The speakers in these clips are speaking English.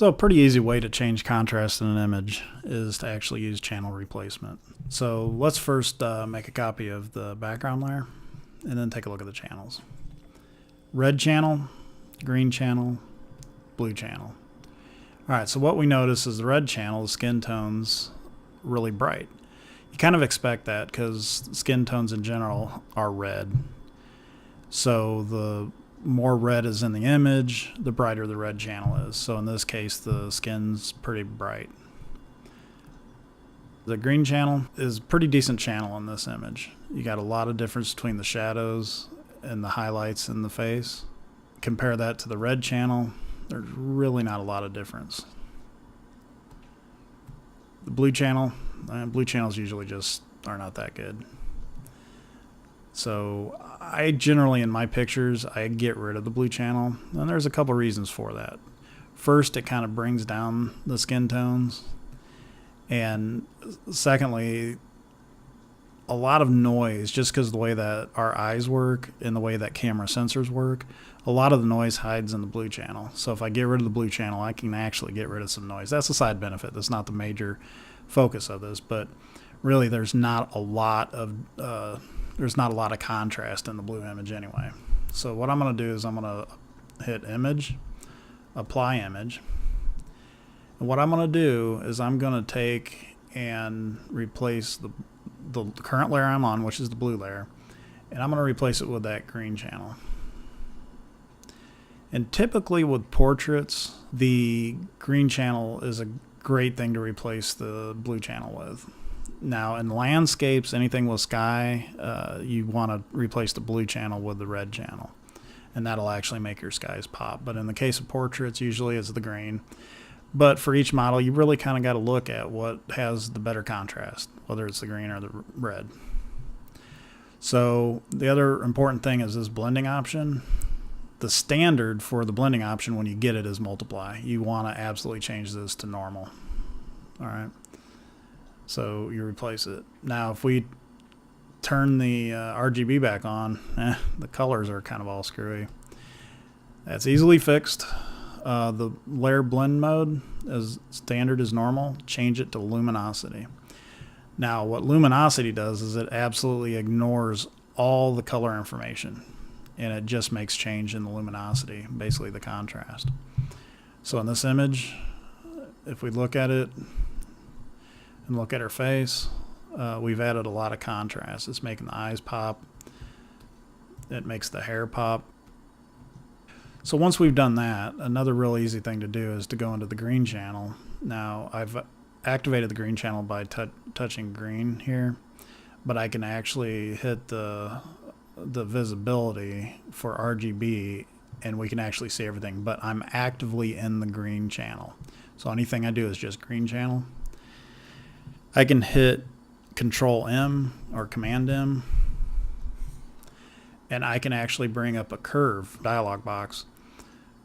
So a pretty easy way to change contrast in an image is to actually use channel replacement. So let's first make a copy of the background layer and then take a look at the channels. Red channel, green channel, blue channel. Alright, so what we notice is the red channel, the skin tone's really bright. You kind of expect that because skin tones in general are red. So the more red is in the image, the brighter the red channel is. So in this case, the skin's pretty bright. The green channel is a pretty decent channel in this image. You got a lot of difference between the shadows and the highlights in the face. Compare that to the red channel, there's really not a lot of difference. The blue channels usually just are not that good. So I generally, in my pictures, I get rid of the blue channel, and there's a couple reasons for that. First, it kind of brings down the skin tones, and secondly, a lot of noise, just because of the way that our eyes work and the way that camera sensors work, a lot of the noise hides in the blue channel. So if I get rid of the blue channel, I can actually get rid of some noise. That's a side benefit. That's not the major focus of this, but really there's not a lot of contrast in the blue image anyway. So what I'm going to do is I'm going to hit image, apply image. And what I'm going to do is I'm going to take and replace the current layer I'm on, which is the blue layer, and I'm going to replace it with that green channel. And typically with portraits, the green channel is a great thing to replace the blue channel with. Now in landscapes, anything with sky, you want to replace the blue channel with the red channel, and that'll actually make your skies pop. But in the case of portraits, usually it's the green. But for each model, you really kind of got to look at what has the better contrast, whether it's the green or the red. So the other important thing is this blending option. The standard for the blending option when you get it is multiply. You want to absolutely change this to normal. All right. So you replace it. Now if we turn the RGB back on, the colors are kind of all screwy. That's easily fixed. The layer blend mode as standard is normal. Change it to luminosity. Now what luminosity does is it absolutely ignores all the color information, and it just makes change in the luminosity, basically the contrast. So in this image, if we look at it and look at her face, we've added a lot of contrast. It's making the eyes pop. It makes the hair pop. So once we've done that, another real easy thing to do is to go into the green channel. Now I've activated the green channel by touching green here, but I can actually hit the visibility for RGB and we can actually see everything, but I'm actively in the green channel. So anything I do is just green channel. I can hit Control M or Command M, and I can actually bring up a curve dialog box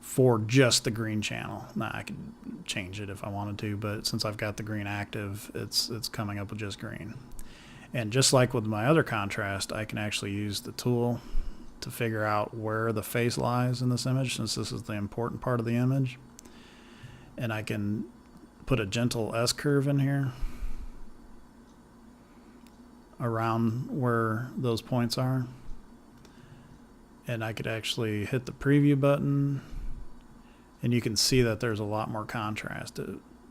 for just the green channel. Now I can change it if I wanted to, but since I've got the green active, it's coming up with just green. And just like with my other contrast, I can actually use the tool to figure out where the face lies in this image, since this is the important part of the image. And I can put a gentle S-curve in here around where those points are. And I could actually hit the preview button, and you can see that there's a lot more contrast.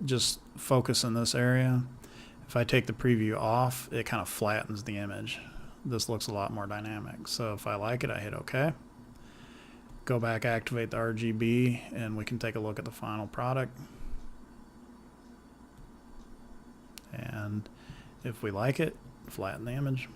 Just focus in this area. If I take the preview off, it kind of flattens the image. This looks a lot more dynamic. So if I like it, I hit OK. Go back, activate the RGB, and we can take a look at the final product. And if we like it, flatten the image.